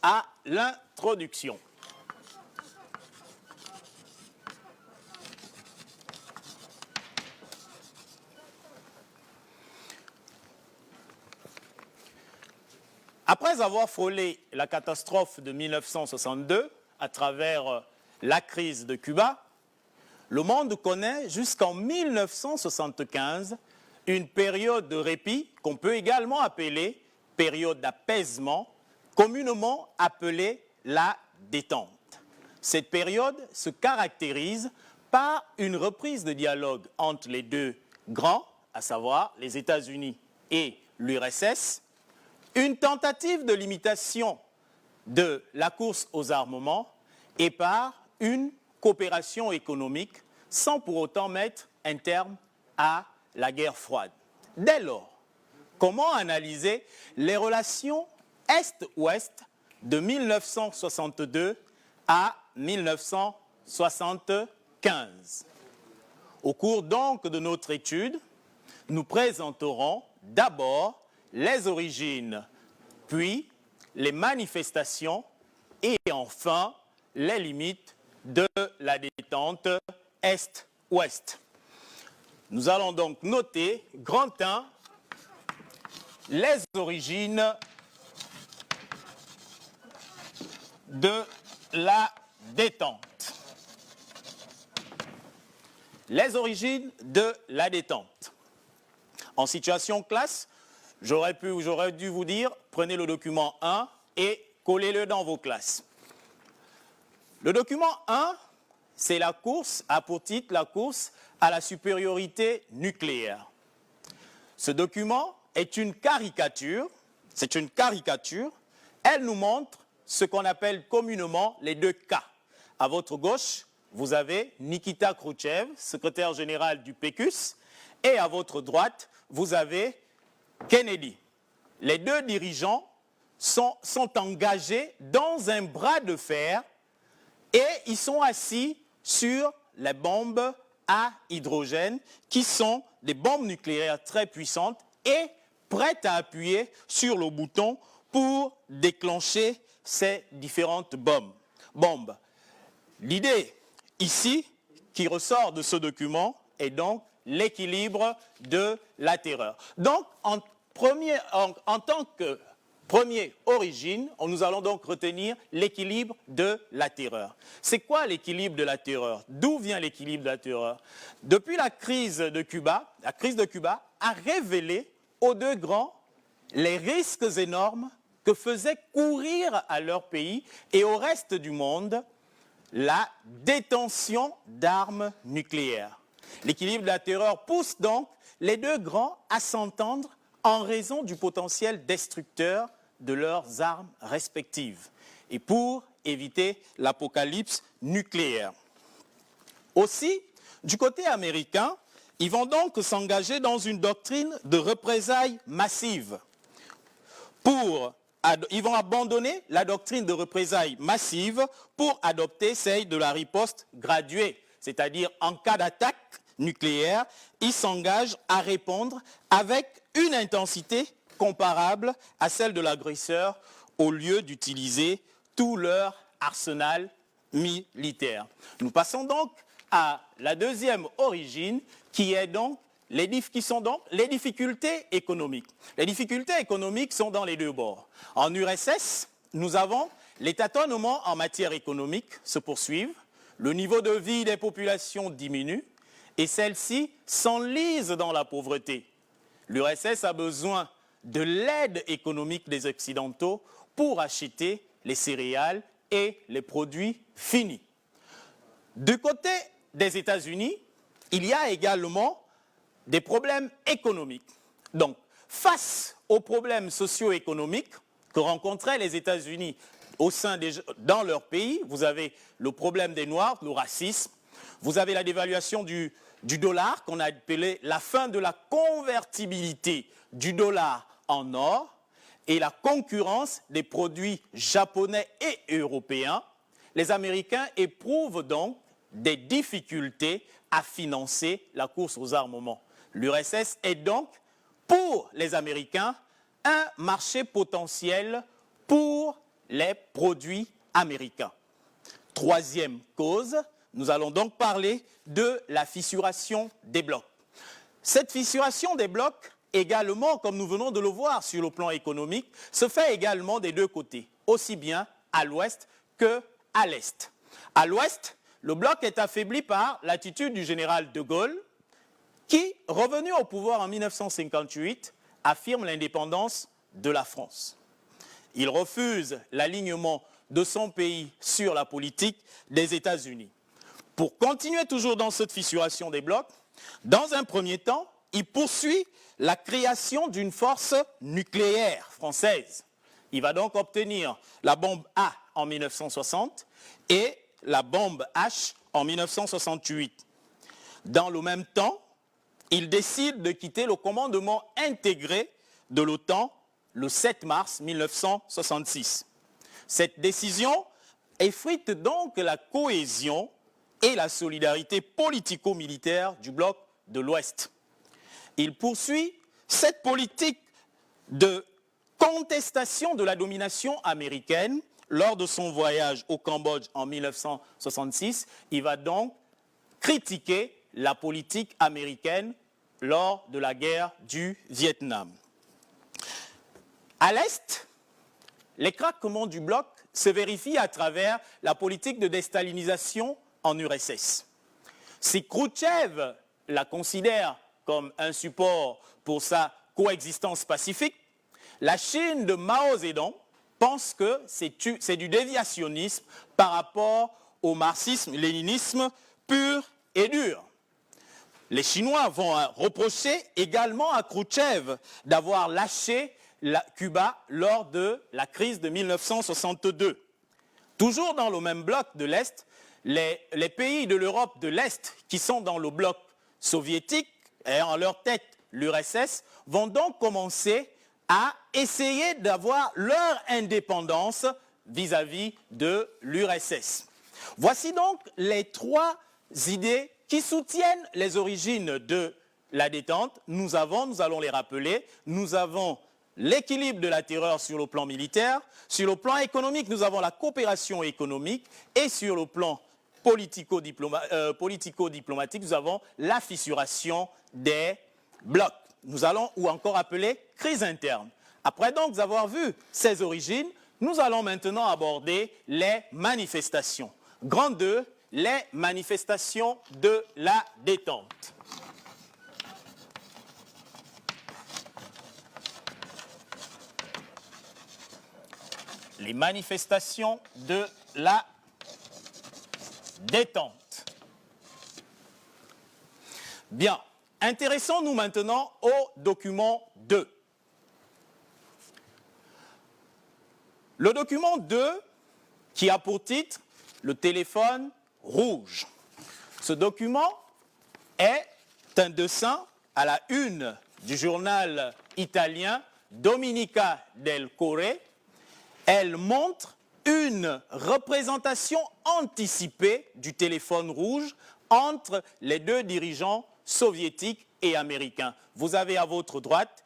à l'introduction. Après avoir frôlé la catastrophe de 1962 à travers la crise de Cuba, le monde connaît jusqu'en 1975 une période de répit qu'on peut également appeler période d'apaisement, communément appelée la détente. Cette période se caractérise par une reprise de dialogue entre les deux grands, à savoir les États-Unis et l'URSS, une tentative de limitation de la course aux armements et par une coopération économique sans pour autant mettre un terme à la guerre froide. Dès lors, comment analyser les relations Est-Ouest de 1962 à 1975? Au cours donc de notre étude, nous présenterons d'abord les origines, puis les manifestations et enfin les limites de la détente Est-Ouest. Nous allons donc noter, grand 1, les origines de la détente. Les origines de la détente. En situation classe, j'aurais dû vous dire, prenez le document 1 et collez-le dans vos classes. Le document 1, c'est la course, a pour titre la course à la supériorité nucléaire. Ce document est une caricature, elle nous montre ce qu'on appelle communément les deux cas. À votre gauche, vous avez Nikita Khrouchtchev, secrétaire général du PQS, et à votre droite, vous avez Kennedy. Les deux dirigeants sont engagés dans un bras de fer et ils sont assis sur les bombes à hydrogène qui sont des bombes nucléaires très puissantes et prêtes à appuyer sur le bouton pour déclencher ces différentes bombes. L'idée ici qui ressort de ce document est donc l'équilibre de la terreur. Donc, en tant que première origine, nous allons donc retenir l'équilibre de la terreur. C'est quoi l'équilibre de la terreur? D'où vient l'équilibre de la terreur? Depuis la crise de Cuba a révélé aux deux grands les risques énormes que faisait courir à leur pays et au reste du monde la détention d'armes nucléaires. L'équilibre de la terreur pousse donc les deux grands à s'entendre en raison du potentiel destructeur de leurs armes respectives et pour éviter l'apocalypse nucléaire. Aussi, du côté américain, ils vont donc s'engager dans une doctrine de représailles massives. Ils vont abandonner la doctrine de représailles massives pour adopter celle de la riposte graduée, c'est-à-dire en cas d'attaque nucléaire, ils s'engagent à répondre avec une intensité comparable à celle de l'agresseur au lieu d'utiliser tout leur arsenal militaire. Nous passons donc à la deuxième origine qui sont donc les difficultés économiques. Les difficultés économiques sont dans les deux bords. En URSS, nous avons les tâtonnements en matière économique se poursuivent, le niveau de vie des populations diminue et celles-ci s'enlisent dans la pauvreté. L'URSS a besoin de l'aide économique des Occidentaux pour acheter les céréales et les produits finis. Du côté des États-Unis, il y a également des problèmes économiques. Donc, face aux problèmes socio-économiques que rencontraient les États-Unis dans leur pays, vous avez le problème des Noirs, le racisme, vous avez la dévaluation du dollar, qu'on a appelé la fin de la convertibilité du dollar en or, et la concurrence des produits japonais et européens. Les Américains éprouvent donc des difficultés à financer la course aux armements. L'URSS est donc, pour les Américains, un marché potentiel pour les produits américains. Troisième cause, nous allons donc parler de la fissuration des blocs. Cette fissuration des blocs, également, comme nous venons de le voir sur le plan économique, se fait également des deux côtés, aussi bien à l'ouest qu'à l'est. À l'ouest, le bloc est affaibli par l'attitude du général de Gaulle, qui, revenu au pouvoir en 1958, affirme l'indépendance de la France. Il refuse l'alignement de son pays sur la politique des États-Unis. Pour continuer toujours dans cette fissuration des blocs, dans un premier temps, il poursuit la création d'une force nucléaire française. Il va donc obtenir la bombe A en 1960 et la bombe H en 1968. Dans le même temps, il décide de quitter le commandement intégré de l'OTAN le 7 mars 1966. Cette décision effrite donc la cohésion et la solidarité politico-militaire du bloc de l'Ouest. Il poursuit cette politique de contestation de la domination américaine lors de son voyage au Cambodge en 1966. Il va donc critiquer la politique américaine lors de la guerre du Vietnam. À l'Est, les craquements du bloc se vérifient à travers la politique de déstalinisation en URSS. Si Khrouchtchev la considère comme un support pour sa coexistence pacifique, la Chine de Mao Zedong pense que c'est du déviationnisme par rapport au marxisme-léninisme pur et dur. Les Chinois vont reprocher également à Khrouchtchev d'avoir lâché Cuba lors de la crise de 1962. Toujours dans le même bloc de l'Est, les pays de l'Europe de l'Est qui sont dans le bloc soviétique et en leur tête l'URSS vont donc commencer à essayer d'avoir leur indépendance vis-à-vis de l'URSS. Voici donc les trois idées qui soutiennent les origines de la détente. Nous allons les rappeler, nous avons l'équilibre de la terreur sur le plan militaire, sur le plan économique, nous avons la coopération économique et sur le plan politico-diplomatique, nous avons la fissuration des blocs. Nous allons ou encore appeler crise interne. Après donc avoir vu ces origines, nous allons maintenant aborder les manifestations. Grand 2, les manifestations de la détente. Les manifestations de la détente. Bien, intéressons-nous maintenant au document 2. Le document 2, qui a pour titre « Le téléphone rouge ». Ce document est un dessin à la une du journal italien Domenica del Corriere. Elle montre une représentation anticipée du téléphone rouge entre les deux dirigeants soviétiques et américains. Vous avez à votre droite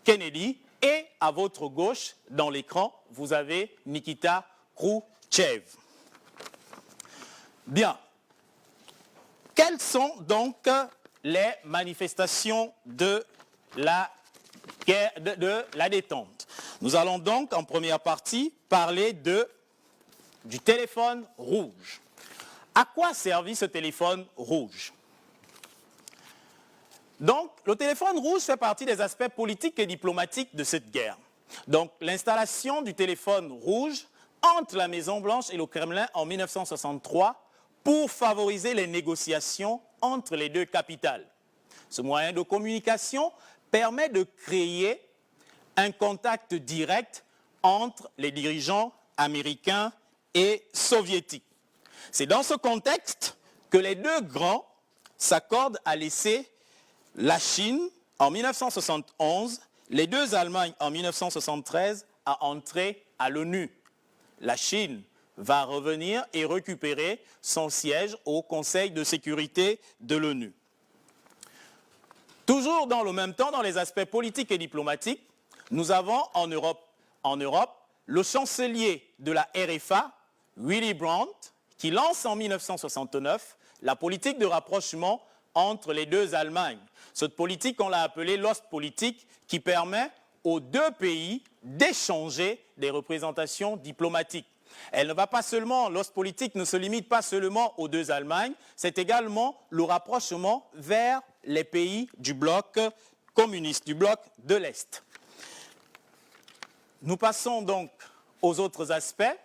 Kennedy et à votre gauche, dans l'écran, vous avez Nikita Khrouchtchev. Bien. Quelles sont donc les manifestations de la détente? Nous allons donc, en première partie, parler du téléphone rouge. À quoi servit ce téléphone rouge? Donc, le téléphone rouge fait partie des aspects politiques et diplomatiques de cette guerre. Donc, l'installation du téléphone rouge entre la Maison-Blanche et le Kremlin en 1963 pour favoriser les négociations entre les deux capitales. Ce moyen de communication permet de créer un contact direct entre les dirigeants américains et soviétiques. C'est dans ce contexte que les deux grands s'accordent à laisser la Chine en 1971, les deux Allemagnes en 1973 à entrer à l'ONU. La Chine va revenir et récupérer son siège au Conseil de sécurité de l'ONU. Toujours dans le même temps, dans les aspects politiques et diplomatiques, nous avons en Europe le chancelier de la RFA, Willy Brandt, qui lance en 1969 la politique de rapprochement entre les deux Allemagnes. Cette politique, on l'a appelée l'Ostpolitik, qui permet aux deux pays d'échanger des représentations diplomatiques. Elle ne va pas seulement, l'Ostpolitik ne se limite pas seulement aux deux Allemagnes, c'est également le rapprochement vers les pays du bloc communiste, du bloc de l'Est. Nous passons donc aux autres aspects,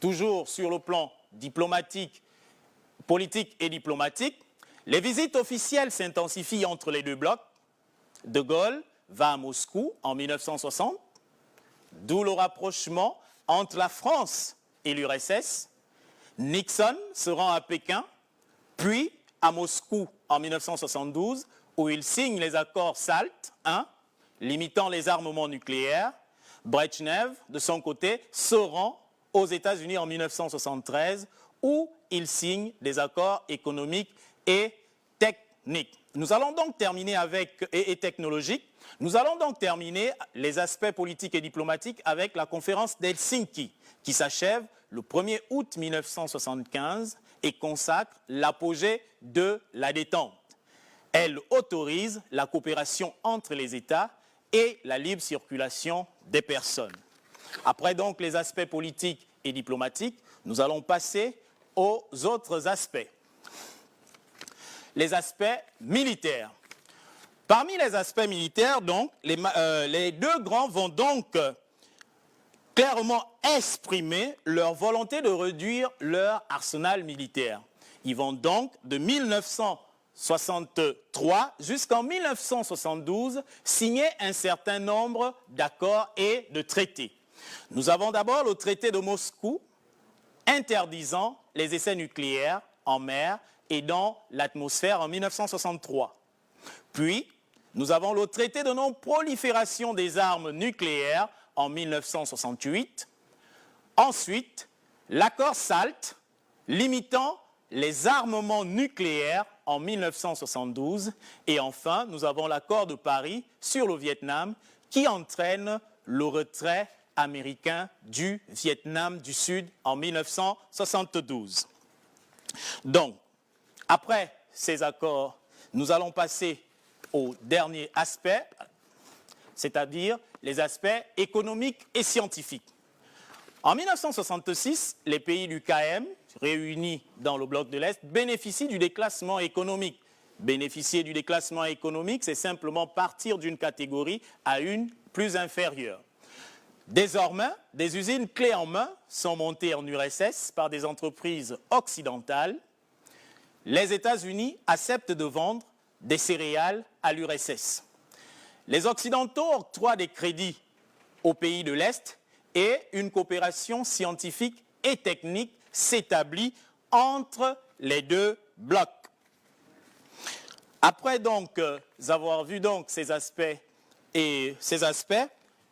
toujours sur le plan diplomatique, politique et diplomatique. Les visites officielles s'intensifient entre les deux blocs. De Gaulle va à Moscou en 1960, d'où le rapprochement entre la France et l'URSS. Nixon se rend à Pékin, puis à Moscou en 1972, où il signe les accords SALT I, limitant les armements nucléaires. Brejnev, de son côté, se rend aux États-Unis en 1973, où il signe des accords économiques et techniques. Nous allons donc terminer avec, et technologiques. Nous allons donc terminer les aspects politiques et diplomatiques avec la conférence d'Helsinki, qui s'achève le 1er août 1975 et consacre l'apogée de la détente. Elle autorise la coopération entre les États et la libre circulation des personnes. Après donc les aspects politiques et diplomatiques, nous allons passer aux autres aspects. Les aspects militaires. Parmi les aspects militaires, donc, les deux grands vont donc clairement exprimer leur volonté de réduire leur arsenal militaire. Ils vont donc, de 1963 jusqu'en 1972, signer un certain nombre d'accords et de traités. Nous avons d'abord le traité de Moscou, interdisant les essais nucléaires en mer et dans l'atmosphère en 1963. Puis, nous avons le traité de non-prolifération des armes nucléaires en 1968. Ensuite, l'accord SALT, limitant les armements nucléaires en 1972. Et enfin, nous avons l'accord de Paris sur le Vietnam qui entraîne le retrait américain du Vietnam du Sud en 1972. Donc, après ces accords, nous allons passer au dernier aspect, c'est-à-dire les aspects économiques et scientifiques. En 1966, les pays du KM, réunis dans le bloc de l'Est, bénéficient du déclassement économique. Bénéficier du déclassement économique, c'est simplement partir d'une catégorie à une plus inférieure. Désormais, des usines clés en main sont montées en URSS par des entreprises occidentales. Les États-Unis acceptent de vendre des céréales à l'URSS. Les Occidentaux octroient des crédits aux pays de l'Est et une coopération scientifique et technique s'établit entre les deux blocs. Après donc avoir vu donc ces aspects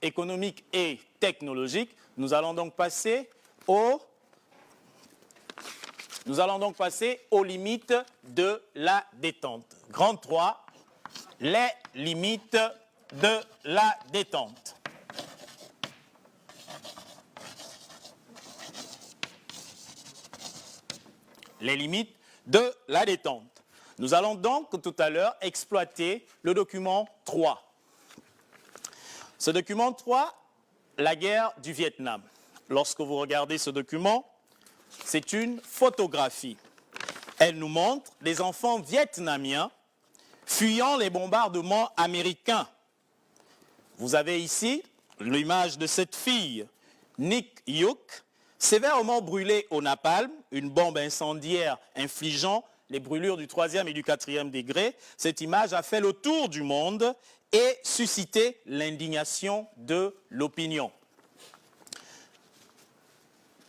économiques et technologiques, nous allons donc passer aux limites de la détente. Grand 3, les limites de la détente. Les limites de la détente. Nous allons donc tout à l'heure exploiter le document 3. Ce document 3, la guerre du Vietnam. Lorsque vous regardez ce document, c'est une photographie. Elle nous montre des enfants vietnamiens fuyant les bombardements américains. Vous avez ici l'image de cette fille, Nick Yuk, sévèrement brûlée au napalm, une bombe incendiaire infligeant les brûlures du 3e et du 4e degré. Cette image a fait le tour du monde et suscité l'indignation de l'opinion.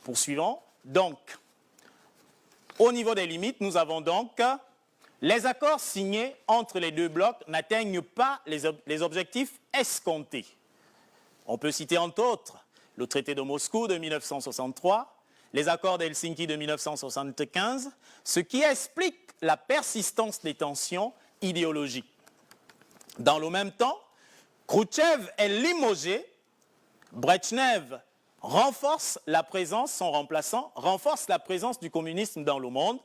Poursuivons. Donc, au niveau des limites, nous avons donc les accords signés entre les deux blocs n'atteignent pas les objectifs escomptés. On peut citer entre autres le traité de Moscou de 1963, les accords d'Helsinki de 1975, ce qui explique la persistance des tensions idéologiques. Dans le même temps, Khrouchtchev est limogé, Brejnev renforce la présence, son remplaçant, renforce la présence du communisme dans le monde,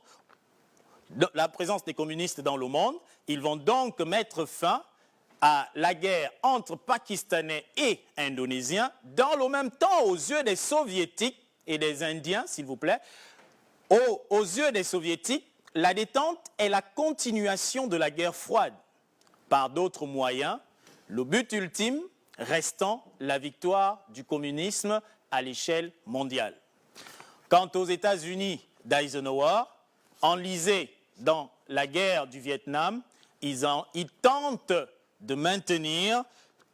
la présence des communistes dans le monde. Ils vont donc mettre fin à la guerre entre Pakistanais et Indonésiens. Dans le même temps, aux yeux des Soviétiques et des Indiens, s'il vous plaît, aux yeux des Soviétiques, la détente est la continuation de la guerre froide. Par d'autres moyens, le but ultime restant la victoire du communisme à l'échelle mondiale. Quant aux États-Unis d'Eisenhower, enlisés dans la guerre du Vietnam, ils tentent de maintenir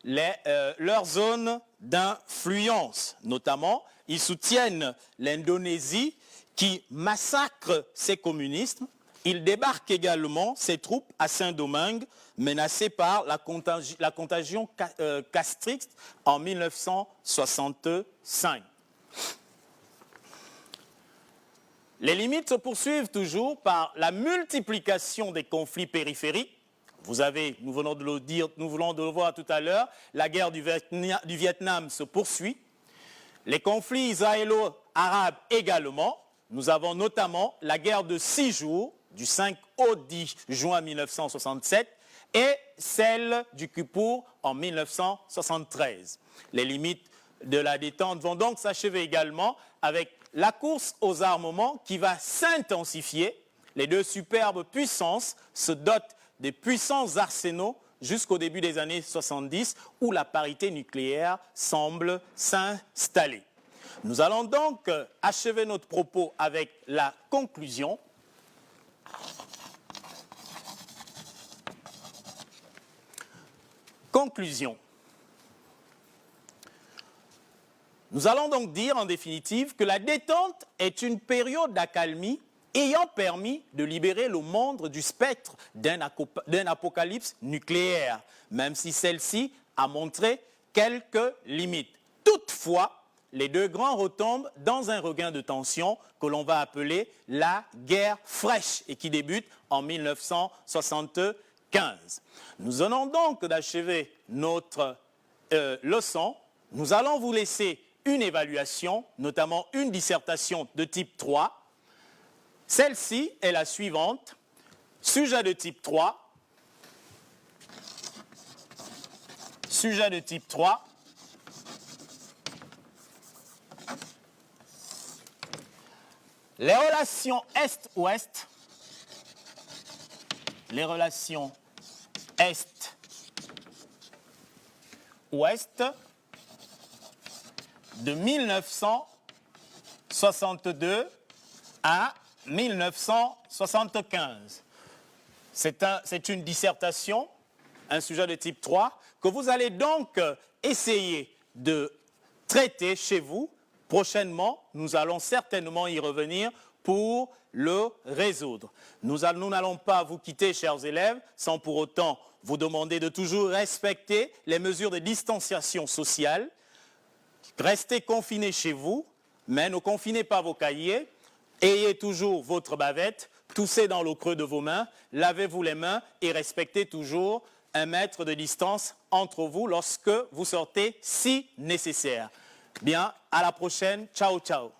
leur zone d'influence. Notamment, ils soutiennent l'Indonésie qui massacre ses communistes. Ils débarquent également ses troupes à Saint-Domingue, menacées par la contagion castriste en 1965. Les limites se poursuivent toujours par la multiplication des conflits périphériques. Vous avez, nous venons de le voir tout à l'heure, la guerre du Vietnam se poursuit. Les conflits israélo-arabes également. Nous avons notamment la guerre de 6 jours, du 5 au 10 juin 1967, et celle du Kippour en 1973. Les limites de la détente vont donc s'achever également avec la course aux armements qui va s'intensifier. Les deux superbes puissances se dotent des puissants arsenaux jusqu'au début des années 70 où la parité nucléaire semble s'installer. Nous allons donc achever notre propos avec la conclusion. Conclusion. Nous allons donc dire en définitive que la détente est une période d'accalmie ayant permis de libérer le monde du spectre d'un apocalypse nucléaire, même si celle-ci a montré quelques limites. Toutefois, les deux grands retombent dans un regain de tension que l'on va appeler la guerre fraîche et qui débute en 1975. Nous venons donc d'achever notre leçon. Nous allons vous laisser une évaluation, notamment une dissertation de type 3. Celle-ci est la suivante. Sujet de type 3. Sujet de type 3. Les relations Est-Ouest. Les relations Est-Ouest de 1962 à 1975. C'est une dissertation, un sujet de type 3, que vous allez donc essayer de traiter chez vous. Prochainement, nous allons certainement y revenir pour le résoudre. Nous n'allons pas vous quitter, chers élèves, sans pour autant vous demander de toujours respecter les mesures de distanciation sociale. Restez confinés chez vous, mais ne confinez pas vos cahiers. Ayez toujours votre bavette, toussez dans le creux de vos mains, lavez-vous les mains et respectez toujours 1 mètre de distance entre vous lorsque vous sortez si nécessaire. Bien, à la prochaine. Ciao, ciao.